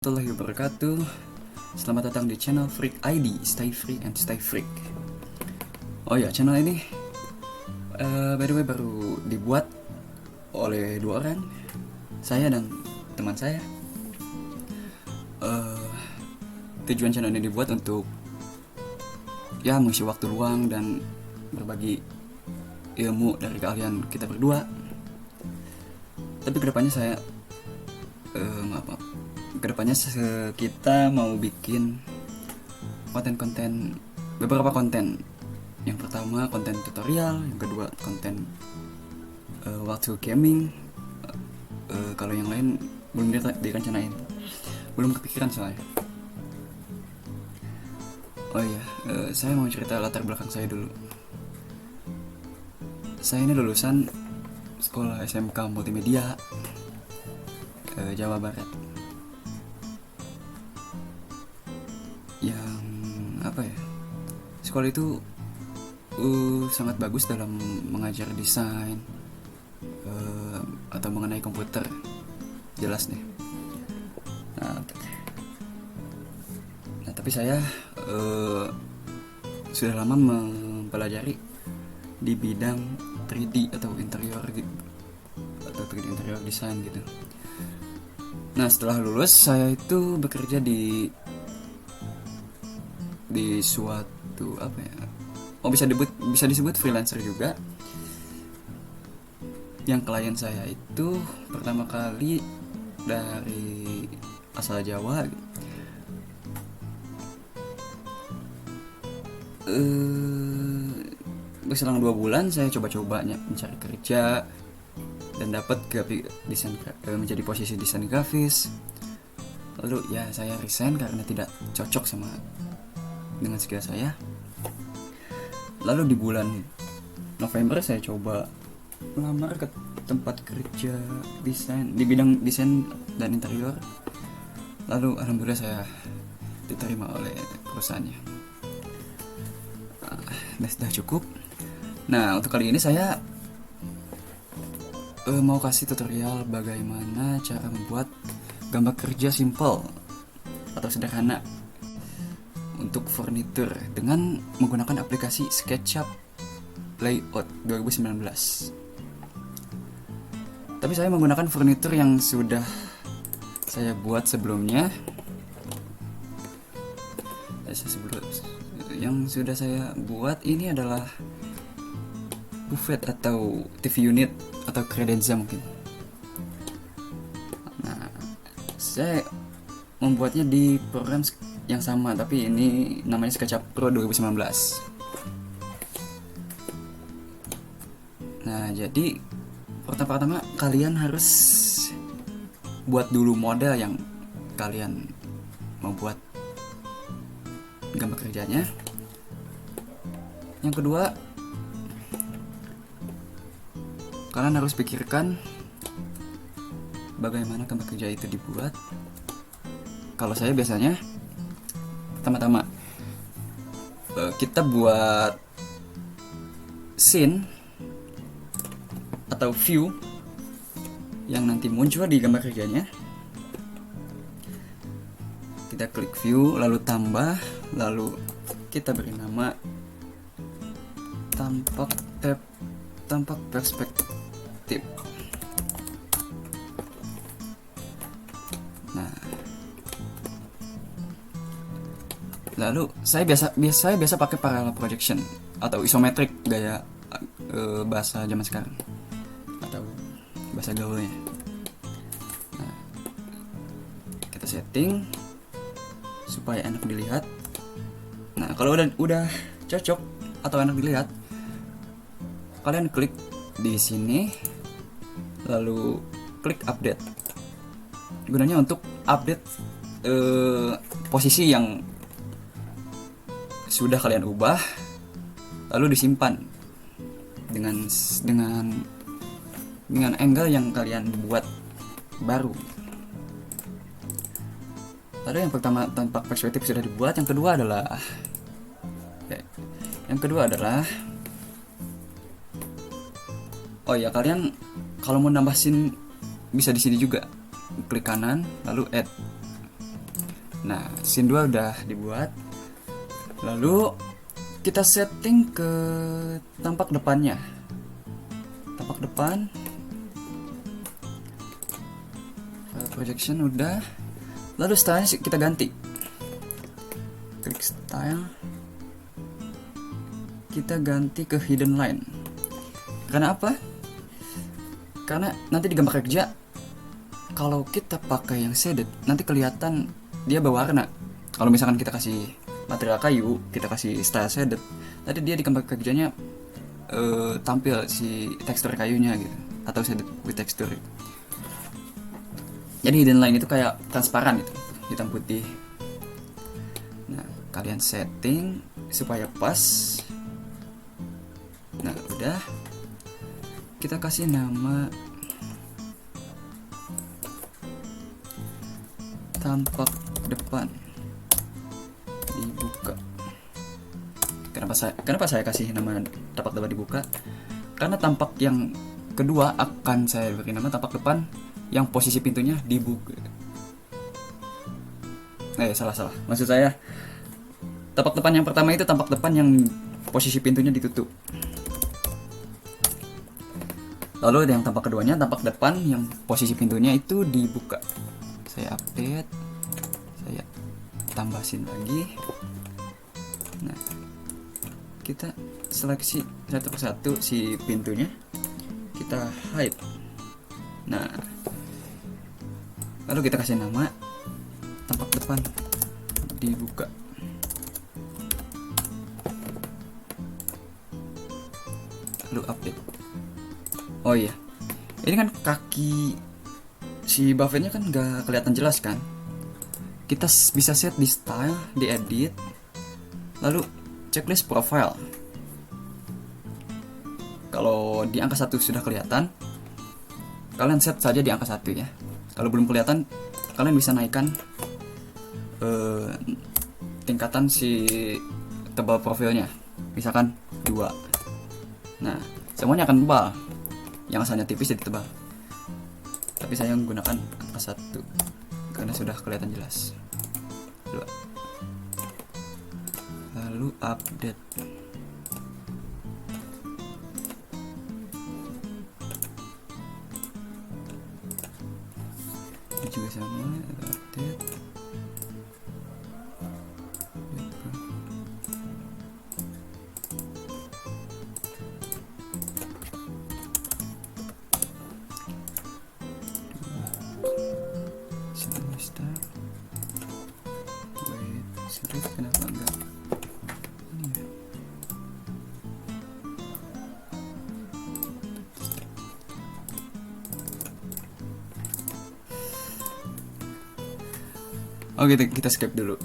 Warahmatullahi wabarakatuh. Selamat datang di channel Freak ID, Stay Free and Stay Freak. Oh ya, channel ini by the way baru dibuat oleh dua orang, saya dan teman saya. Tujuan channel ini dibuat untuk ya mengisi waktu luang dan berbagi ilmu dari kalian kita berdua. Tapi kedepannya saya kedepannya kita mau bikin beberapa konten. Yang pertama konten tutorial, yang kedua konten waktu gaming. Kalau yang lain belum direncanain, belum kepikiran soalnya. Oh iya, saya mau cerita latar belakang saya dulu. Saya ini lulusan sekolah SMK Multimedia Jawa Barat. Yang sekolah itu sangat bagus dalam mengajar desain atau mengenai komputer, jelas nih. Nah, tapi saya sudah lama mempelajari di bidang 3D atau interior gitu, atau 3D interior design gitu. Nah, setelah lulus saya itu bekerja di suatu bisa disebut freelancer juga. Yang klien saya itu pertama kali dari asal Jawa. Berselang 2 bulan saya coba-coba mencari kerja dan dapat menjadi posisi desain grafis. Lalu ya saya resign karena tidak cocok dengan skill saya. Lalu di bulan November saya coba melamar ke tempat kerja desain di bidang desain dan interior. Lalu alhamdulillah saya diterima oleh perusahaannya. Sudah cukup. Nah, untuk kali ini saya mau kasih tutorial bagaimana cara membuat gambar kerja simple atau sederhana untuk furniture dengan menggunakan aplikasi SketchUp Layout 2019. Tapi saya menggunakan furniture yang sudah saya buat sebelumnya. Yang sudah saya buat ini adalah buffet atau TV unit atau credenza mungkin. Nah, saya membuatnya di program yang sama, tapi ini namanya SketchUp Pro 2019. Nah, jadi pertama-tama kalian harus buat dulu model yang kalian mau buat gambar kerjanya. Yang kedua, kalian harus pikirkan bagaimana gambar kerja itu dibuat. Kalau saya biasanya pertama-tama kita buat scene atau view yang nanti muncul di gambar kerjanya. Kita klik view, lalu tambah, lalu kita beri nama tampak perspektif. Nah, lalu saya biasa pakai parallel projection atau isometric gaya bahasa zaman sekarang atau bahasa gaulnya. Nah, kita setting supaya enak dilihat. Nah, kalau udah cocok atau enak dilihat, kalian klik di sini lalu klik update. Gunanya untuk update posisi yang sudah kalian ubah, lalu disimpan dengan angle yang kalian buat baru. Lalu yang pertama tampak perspektif sudah dibuat. Yang kedua adalah oh ya, kalian kalau mau nambah scene bisa di sini juga, klik kanan lalu add. Nah, scene 2 udah dibuat. Lalu kita setting ke tampak depannya. Tampak depan, projection udah. Lalu stylenya kita ganti. Klik style, kita ganti ke hidden line. Karena apa? Karena nanti di gambar kerja, kalau kita pakai yang shaded, nanti kelihatan dia berwarna. Kalau misalkan kita kasih material kayu, kita kasih style shaded, tadi dia di gambar kerjanya tampil si tekstur kayunya gitu, atau shaded with texture. Jadi hidden line itu kayak transparan itu, hitam putih. Nah, kalian setting supaya pas. Nah, udah. Kita kasih nama tampak depan dibuka. Kenapa saya kasih nama tampak depan dibuka? Karena tampak yang kedua akan saya beri nama tampak depan yang posisi pintunya dibuka. Salah. Maksud saya tampak depan yang pertama itu tampak depan yang posisi pintunya ditutup. Lalu yang tampak keduanya tampak depan yang posisi pintunya itu dibuka. Saya update, saya tambahin lagi. Nah, kita seleksi satu persatu si pintunya, kita hide. Nah, lalu kita kasih nama tampak depan dibuka. Lalu update. Oh iya, ini kan kaki si buffetnya kan nggak kelihatan jelas kan. Kita bisa set di style, di edit, lalu checklist profile. Kalau di angka 1 sudah kelihatan, kalian set saja di angka 1 ya. Kalau belum kelihatan, kalian bisa naikkan tingkatan si tebal profilnya, misalkan 2. Nah, semuanya akan tebal. Yang asalnya tipis jadi tebal. Tapi saya menggunakan angka 1 karena sudah kelihatan jelas. 2. Lalu update. Ini juga sama, update. Kenapa enggak ini ya? Oh gitu, kita skip dulu.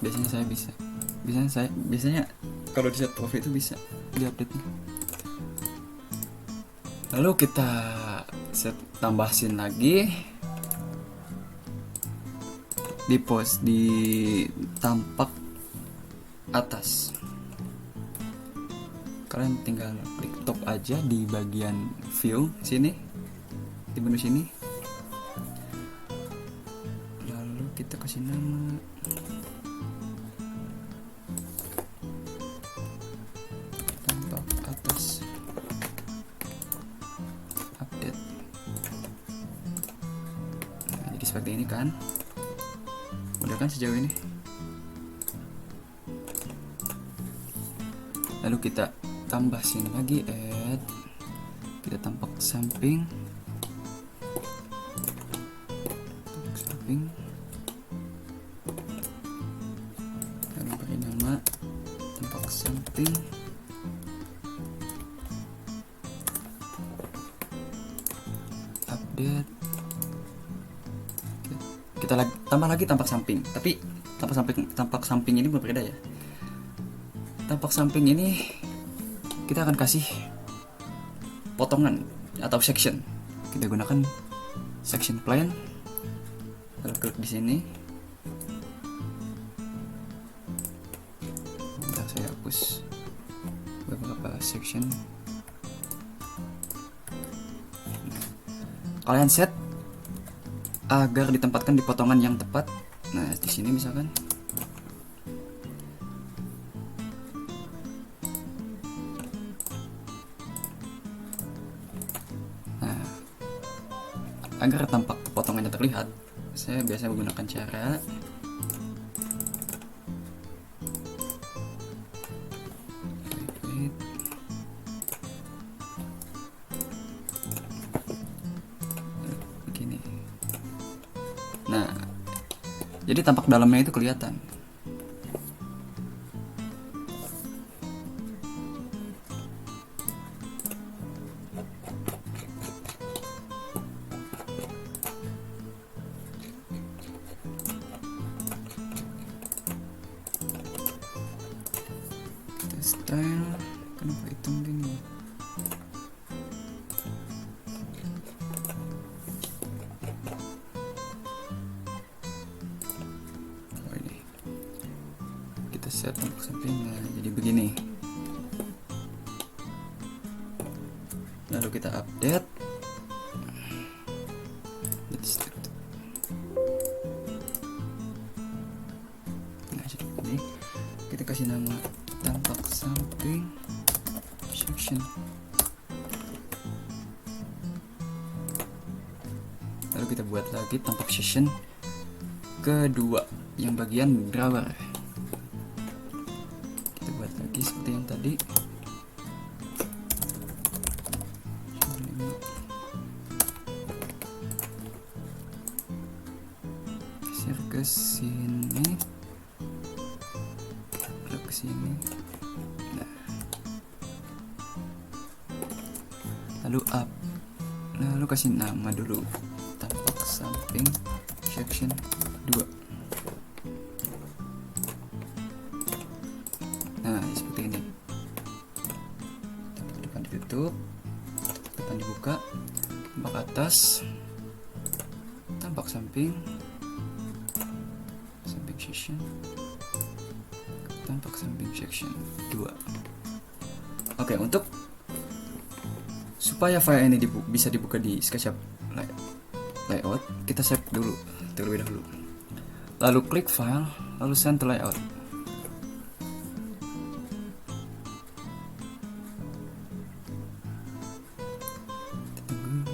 Biasanya kalau di set profile itu bisa diupdate nih. Lalu kita set tambahin lagi di post di tampak atas. Kalian tinggal klik top aja di bagian view sini, di menu sini. Lalu kita kasih nama tampak atas, update. Nah, jadi seperti ini kan. Udah kan sejauh ini. Lalu kita tambahin lagi add. Kita tampak samping. Lalu beri nama tampak samping. Update. Kita tambah lagi tampak samping, tapi tampak samping ini berbeda ya. Tampak samping ini kita akan kasih potongan atau section. Kita gunakan section plan. Lalu klik di sini. Bentar, saya hapus beberapa section. Kalian set agar ditempatkan di potongan yang tepat Nah di sini misalkan agar tampak potongannya terlihat, saya biasa menggunakan cara begini. Nah, jadi tampak dalamnya itu kelihatan. Style kenapa hitam gini? Oh ini kita set tampak sampingnya jadi begini. Lalu kita update. Nah jadi ini kita kasih nama tampak samping section. Lalu kita buat lagi tampak section kedua yang bagian drawer. Kita buat lagi seperti yang tadi. Geser ke sini. Ke sini. Nah. Lalu kasih nama dulu tampak samping section 2. Nah seperti ini. Depan ditutup, depan dibuka, tampak atas, tampak samping section, tampak samping section 2. Oke, untuk supaya file ini bisa dibuka di SketchUp layout, kita save dulu terlebih dahulu. Lalu klik file, lalu send to layout. Tunggu.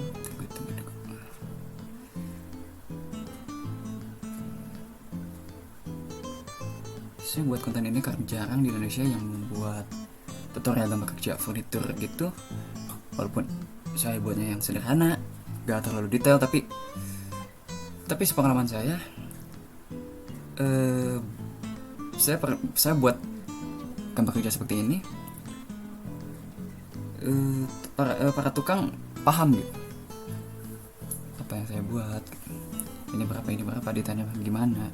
Saya buat konten ini karena jarang di Indonesia yang membuat tutorial gambar kerja furnitur gitu. Walaupun saya buatnya yang sederhana, gak terlalu detail, tapi sepengalaman saya, saya buat gambar kerja seperti ini, para tukang paham gitu apa yang saya buat. Ini berapa, ditanya gimana,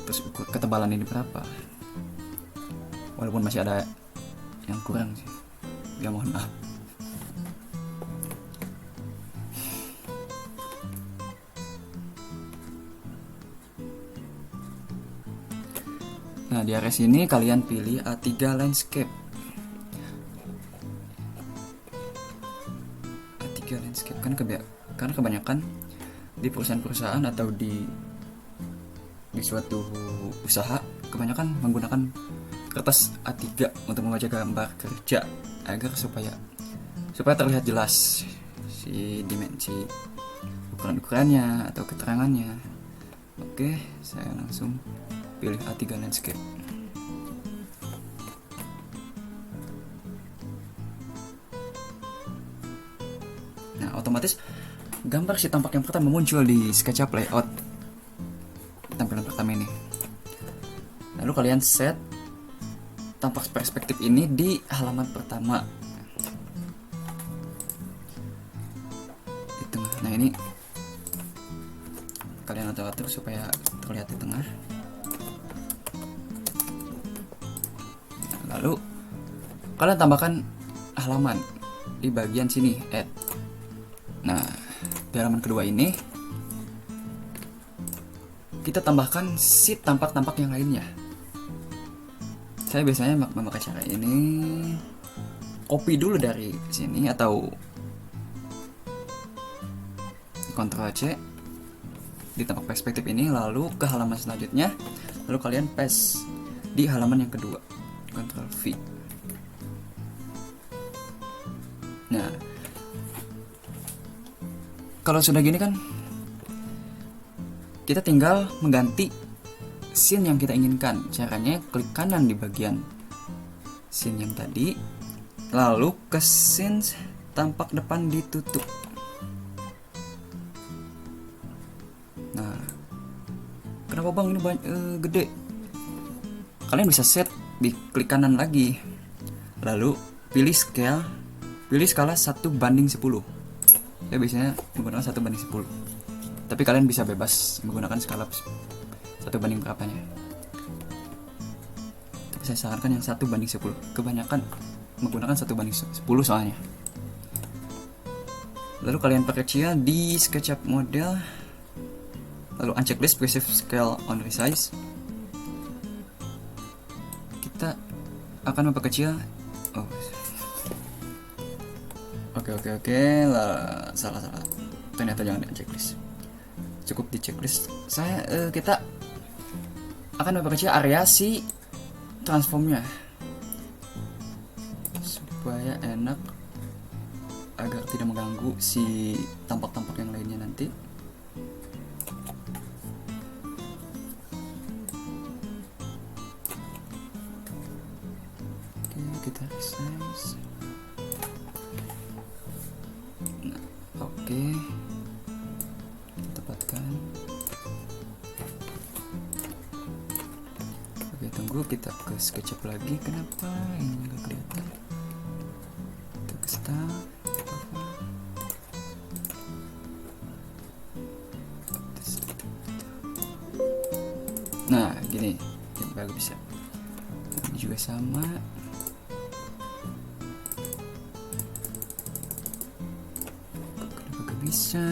terus ketebalan ini berapa. Walaupun masih ada yang kurang sih, ya mohon maaf. Nah di area sini kalian pilih A3 landscape. A3 landscape kan karena kebanyakan di perusahaan-perusahaan atau di suatu usaha kebanyakan menggunakan kertas A3 untuk membaca gambar kerja agar supaya terlihat jelas si dimensi ukuran-ukurannya atau keterangannya. Oke, saya langsung pilih A3 landscape. Nah otomatis gambar si tampak yang pertama muncul di SketchUp layout, tampilan pertama ini. Lalu kalian set tampak perspektif ini di halaman pertama di tengah. Nah ini kalian atur supaya terlihat di tengah. Lalu kalian tambahkan halaman di bagian sini, add. Nah di halaman kedua ini kita tambahkan si tampak-tampak yang lainnya. Saya biasanya memakai cara ini, copy dulu dari sini atau Ctrl C, di tampak perspektif ini, lalu ke halaman selanjutnya, lalu kalian paste di halaman yang kedua, Ctrl V. Nah, kalau sudah gini kan, kita tinggal mengganti scene yang kita inginkan. Caranya klik kanan di bagian scene yang tadi, lalu ke scene tampak depan ditutup. Nah, kenapa bang ini gede? Kalian bisa set di klik kanan lagi, lalu pilih skala 1:10. Ya biasanya menggunakan 1:10, tapi kalian bisa bebas menggunakan skala 1 banding berapanya. Tapi saya sarankan yang 1:10. Kebanyakan menggunakan 1:10 soalnya. Lalu kalian perkecil di SketchUp model, lalu unchecklist Preserve Scale on Resize. Kita akan memperkecil. Oke. Salah. Ternyata jangan di checklist. Cukup di checklist. Kita akan memperkecil area si transformnya supaya enak, agar tidak mengganggu si tampak-tampak yang lainnya nanti. Oke, kita resize. Nah, oke. Kita tempatkan. Oke, tunggu, kita ke SketchUp lagi. Kenapa ini nggak kelihatan? Kita ke style. Nah, gini yang baru bisa. Ini juga sama. Kenapa gak bisa?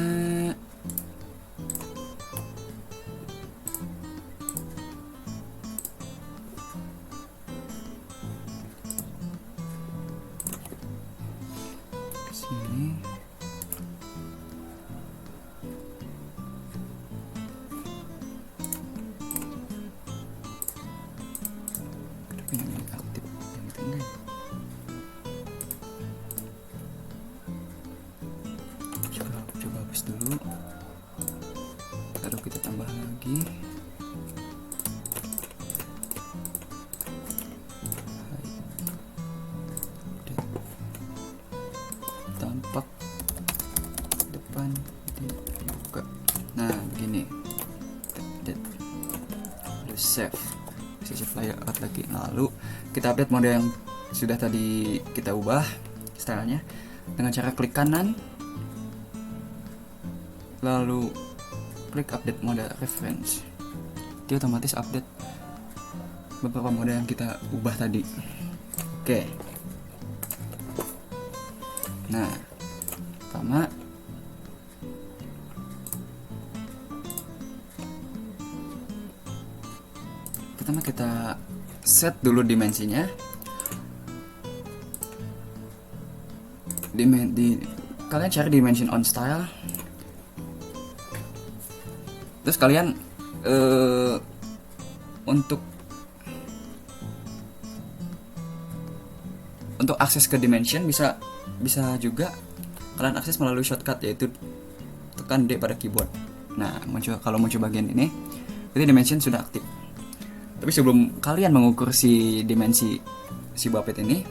Sini. Yang ini aktif, yang itu enggak. Coba hapus dulu. Lalu kita tambah lagi. Tampak depan dibuka. Nah, begini. Lalu save. Save layout lagi. Lalu kita update mode yang sudah tadi kita ubah stylenya dengan cara klik kanan, lalu klik update mode reference. Dia otomatis update beberapa mode yang kita ubah tadi. Oke. Nah, pertama kita set dulu dimensinya. Kalian cari dimension on style. Terus kalian untuk akses ke dimension bisa juga kalian akses melalui shortcut, yaitu tekan D pada keyboard. Nah, kalau muncul bagian ini, berarti dimension sudah aktif. Tapi sebelum kalian mengukur si dimensi si buffet ini,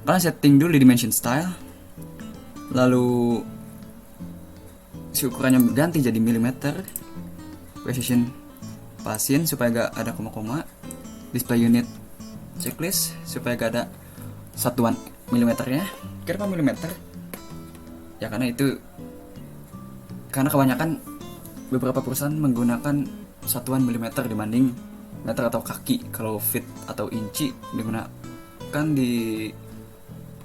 kalian setting dulu di dimension style, lalu si ukurannya ganti jadi milimeter, precision pasin supaya gak ada koma-koma, display unit checklist supaya gak ada satuan milimeternya. Kenapa milimeter? Ya karena kebanyakan beberapa perusahaan menggunakan satuan milimeter dibanding meter atau kaki. Kalau feet atau inci digunakan di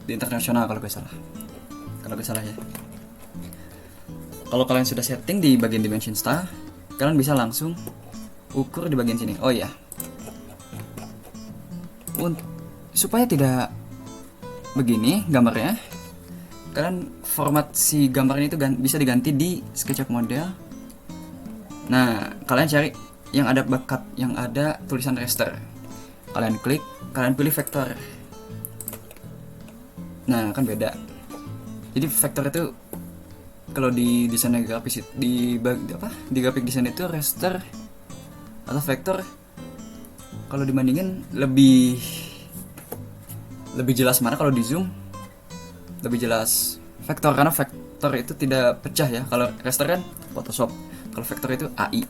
internasional kalau gak salah ya. Kalau kalian sudah setting di bagian dimension style, kalian bisa langsung ukur di bagian sini. Oh iya, supaya tidak begini gambarnya, kalian format si gambarnya itu bisa diganti di SketchUp model, Nah, kalian cari yang ada bakat, yang ada tulisan raster. Kalian klik, kalian pilih vektor. Nah, kan beda. Jadi vektor itu kalau di desain grafis di grafik desain itu raster atau vektor kalau dibandingin lebih jelas mana kalau di zoom lebih jelas vektor, karena vektor itu tidak pecah ya. Kalau raster kan Photoshop, kalau vektor itu AI.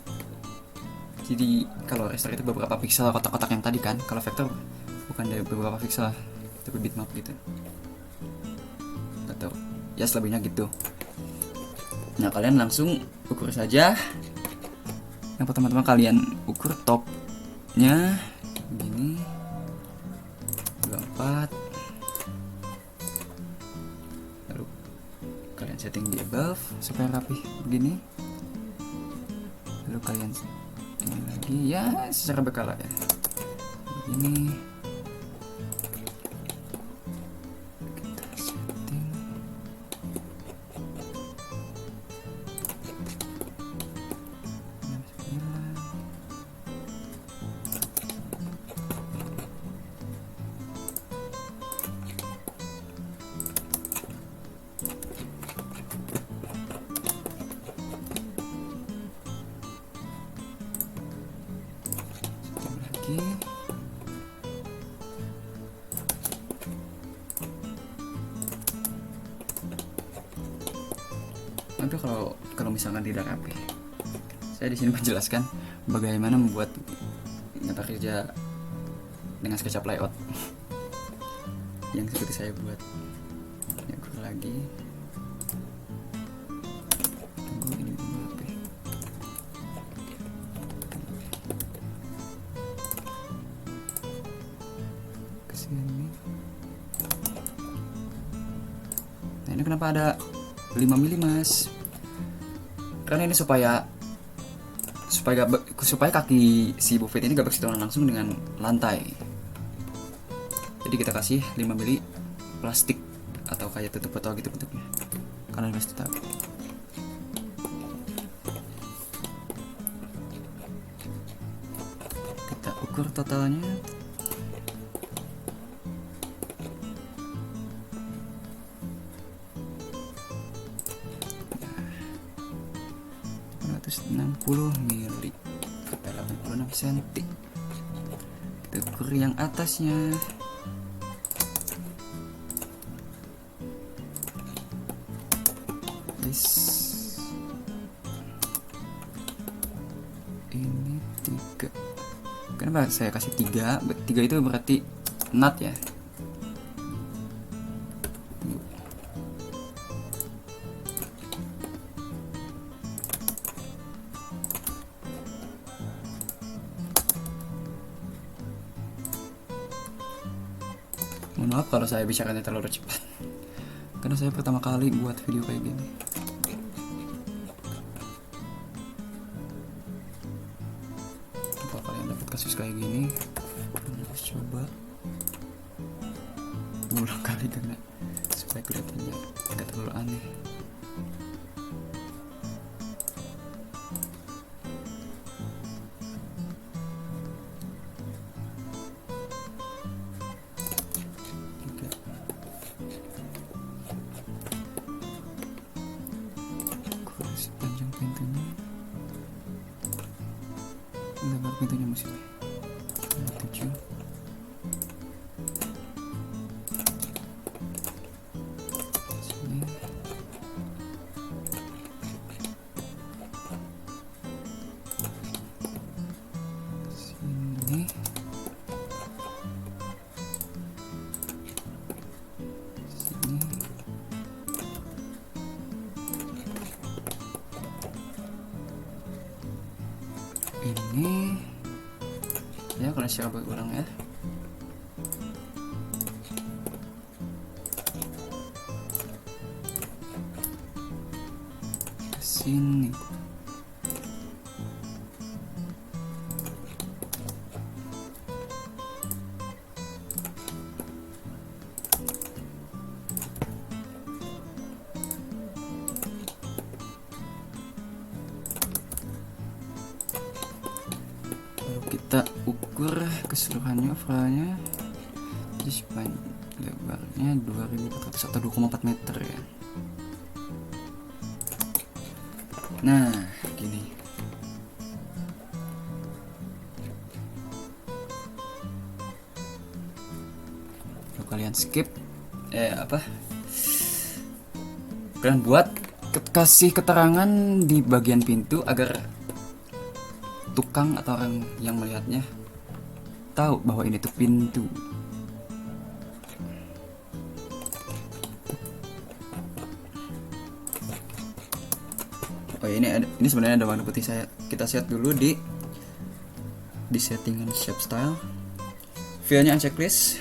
Jadi kalau raster itu beberapa piksel kotak-kotak yang tadi kan, kalau vektor bukan dari beberapa piksel, tapi bitmap gitu. Atau ya selebihnya gitu. Nah, kalian langsung ukur saja. Yang pertama-tama kalian ukur topnya begini 24, lalu kalian setting di above supaya rapi begini, lalu kalian ini lagi ya secara berkala ya begini. Nanti kalau misalkan tidak rapi, saya di sini menjelaskan bagaimana membuat nyata kerja dengan SketchUp layout yang seperti saya buat. Yang lagi tunggu ini dulu HP. Kesini. Nah, ini kenapa ada 5 mili mas? Karena ini supaya kaki si buffet ini gak bersentuhan langsung dengan lantai. Jadi kita kasih 5 mili plastik atau kayak tutup botol gitu bentuknya. Kalian pasti tahu. Kita ukur totalnya. mili kata 86 cm. Kita ukur yang atasnya. Ini 3. Kenapa saya kasih 3? 3 itu berarti nut ya. Mohon maaf kalau saya bicaranya terlalu cepat, karena saya pertama kali buat video kayak gini. Kalau kalian dapat kasus kayak gini, harus coba berulang kali karena supaya kelihatannya nggak terlalu aneh. Panjang pintunya, lebar pintunya maksudnya 7. Sini. Sini. Ini ya kalau secara berulang ya. Sini. kita ukur keseluruhannya overallnya. Jadi lebarnya 2400 atau 2,4 meter ya. Nah gini. Kalau kalian skip kalian buat kasih keterangan di bagian pintu agar tukang atau orang yang melihatnya tahu bahwa ini tuh pintu. Oh ini sebenarnya ada warna putih. Kita set dulu di settingan shape style, view-nya unchecklist,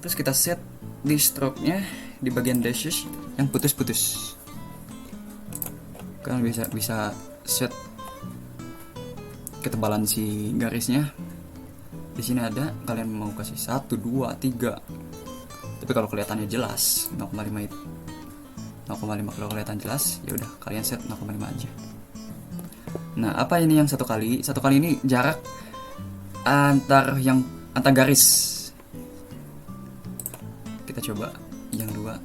terus kita set di stroke-nya di bagian dashes yang putus-putus. Kalian bisa set ketebalan si garisnya. Di sini ada, kalian mau kasih 1, 2, 3. Tapi kalau kelihatannya jelas 0,5 itu 0,5 kalau kelihatan jelas, ya udah kalian set 0,5 aja. Nah, apa ini yang satu kali? Satu kali ini jarak antar garis. Kita coba yang 2.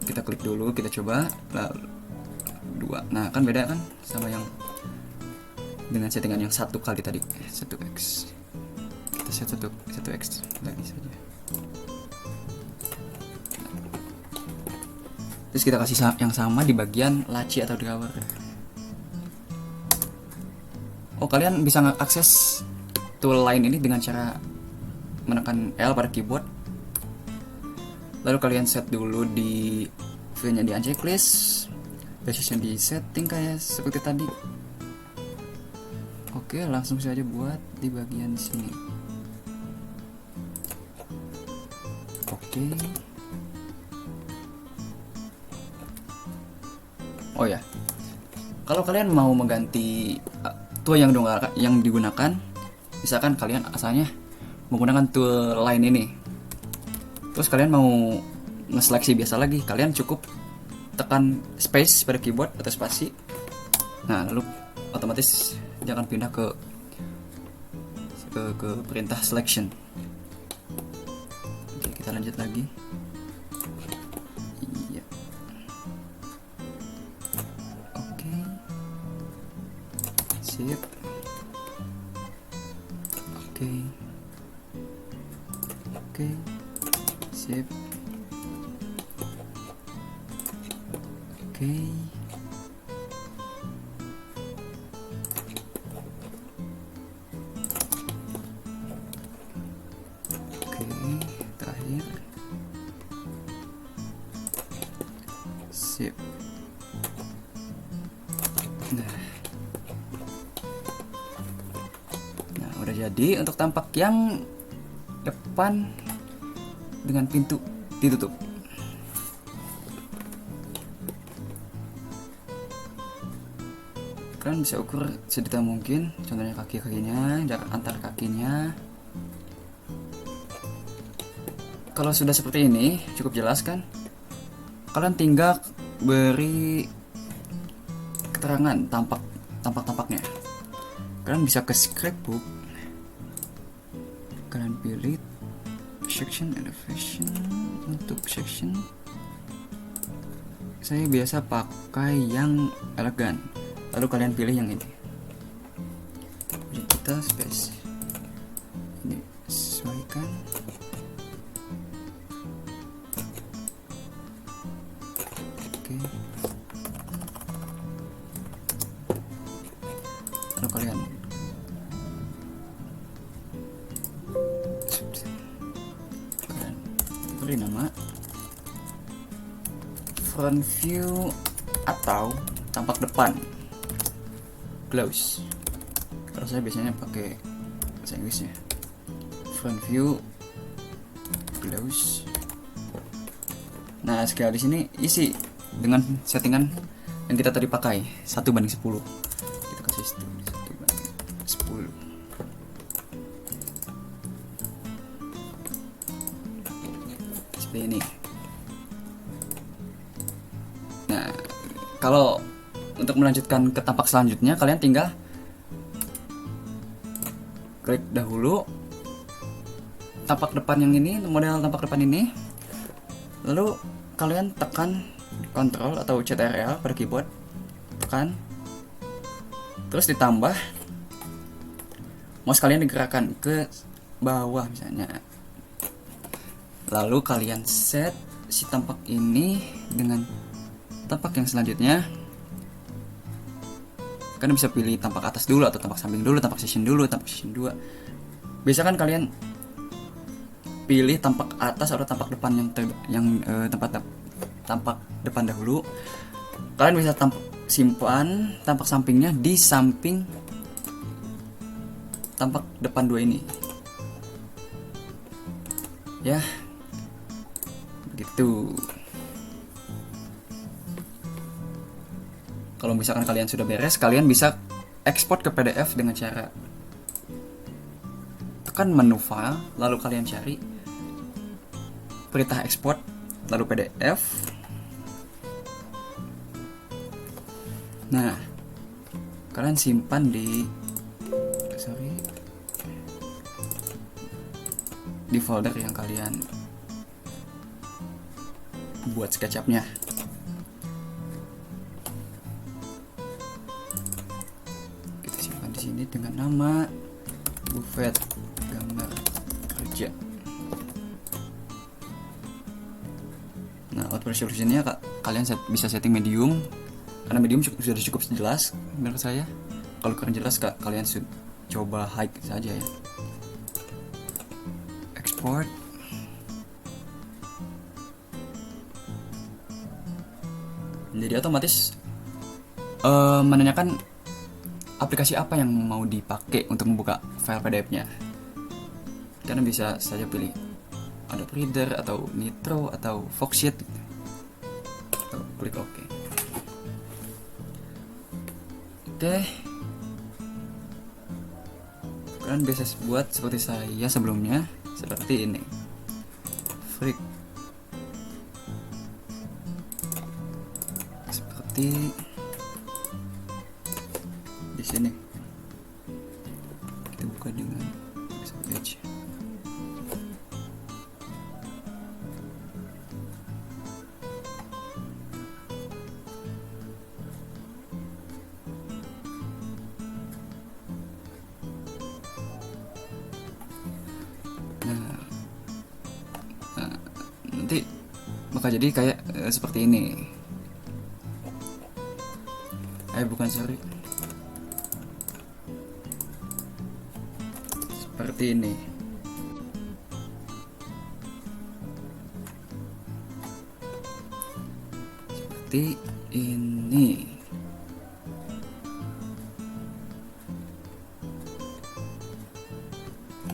Kita klik dulu, kita coba lalu 2. Nah, kan beda kan sama yang dengan settingan yang 1 kali tadi, 1x. Kita set 1x lagi saja. Terus kita kasih yang sama di bagian laci atau drawer. Oh, kalian bisa mengakses tool lain ini dengan cara menekan L pada keyboard. Lalu kalian set dulu di view-nya di unchecklist, basisnya di setting kayak seperti tadi. Oke, langsung saja buat di bagian sini. Oke. Oh ya, kalau kalian mau mengganti tool yang digunakan, misalkan kalian asalnya menggunakan tool lain ini, terus kalian mau ngeseleksi biasa lagi, kalian cukup tekan space pada keyboard atau spasi. Nah, lalu otomatis dia akan pindah ke perintah selection. Oke, kita lanjut lagi. Iya. Oke. Sip. Oke. Oke. Sip. Oke. Terakhir. Sip. Nah, udah jadi untuk tampak yang depan dengan pintu ditutup. Kalian bisa ukur sedetail mungkin, contohnya kaki-kakinya, jarak antar kakinya. Kalau sudah seperti ini, cukup jelas kan? Kalian tinggal beri keterangan tampak-tampaknya. Kalian bisa ke scrapbook. Kalian pilih section elevation. Untuk section, saya biasa pakai yang elegan. Lalu kalian pilih yang ini. Jadi kita space. Ini sesuaikan. Oke. Lalu kalian beri nama front view atau tampak depan, close. Kalau saya biasanya pakai bahasa Inggrisnya front view close. Nah, sekali di sini isi dengan settingan yang kita tadi pakai 1:10. Kita kasih 1:10. Seperti ini. Nah, kalau untuk melanjutkan ke tampak selanjutnya, kalian tinggal klik dahulu tampak depan yang ini, model tampak depan ini. Lalu kalian tekan Ctrl atau Ctrl pada keyboard, tekan, terus ditambah mouse kalian digerakkan ke bawah misalnya. Lalu kalian set si tampak ini dengan tampak yang selanjutnya. Kalian bisa pilih tampak atas dulu atau tampak samping dulu, tampak session dulu, tampak session 2. Biasa kan kalian pilih tampak atas atau tampak depan tampak depan dahulu. Kalian bisa simpan tampak sampingnya di samping tampak depan 2 ini. Ya. Begitu. Kalau misalkan kalian sudah beres, kalian bisa ekspor ke PDF dengan cara tekan menu file, lalu kalian cari perintah ekspor, lalu PDF. Nah, kalian simpan di folder yang kalian buat SketchUp-nya. Kita simpan di sini dengan nama Buffet Gambar Kerja. Nah, output resolution-nya kalian bisa setting medium, karena medium sudah cukup jelas menurut saya. Kalau kurang jelas kalian coba high saja ya. Export. Jadi otomatis menanyakan aplikasi apa yang mau dipakai untuk membuka file PDF-nya. Kalian bisa saja pilih Adobe Reader atau Nitro atau Foxit. Klik OK. Oke. Kalian bisa buat seperti saya sebelumnya, seperti ini. Freak. Seperti di sini. Kita buka dengan Edge. Nanti bakal jadi kayak seperti ini. Bukan, sorry. Seperti ini. Seperti ini.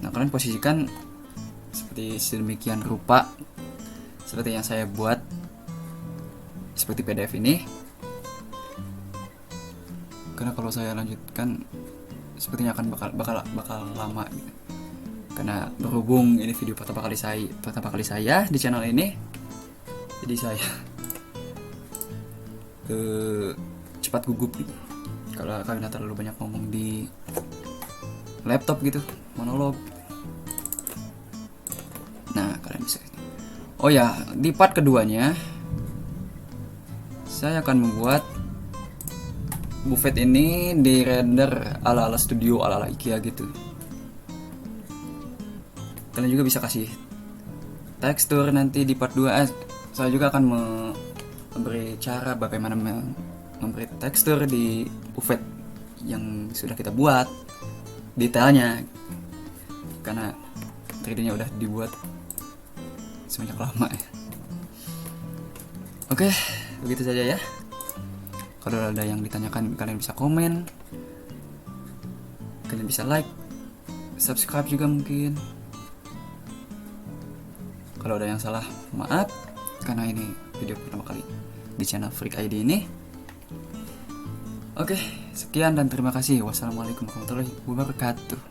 Nah, kalian posisikan seperti sedemikian rupa, seperti yang saya buat, seperti PDF ini. Karena kalau saya lanjutkan sepertinya akan bakal lama gitu. Karena berhubung ini video pertama kali saya di channel ini, jadi saya cepat gugup gitu. Kalau kalian terlalu banyak ngomong di laptop gitu, monolog. Nah, kalian bisa. Oh ya, di part keduanya saya akan membuat buffet ini di render ala-ala studio, ala-ala IKEA gitu. Kalian juga bisa kasih tekstur nanti di part 2. Saya juga akan memberi cara bagaimana memberi tekstur di buffet yang sudah kita buat, detailnya, karena 3D-nya udah dibuat semenjak lama ya. Oke, begitu saja ya. Kalau ada yang ditanyakan, kalian bisa komen, kalian bisa like, subscribe juga mungkin. Kalau ada yang salah, maaf, karena ini video pertama kali di channel Freak ID ini. Oke, sekian dan terima kasih. Wassalamualaikum warahmatullahi wabarakatuh.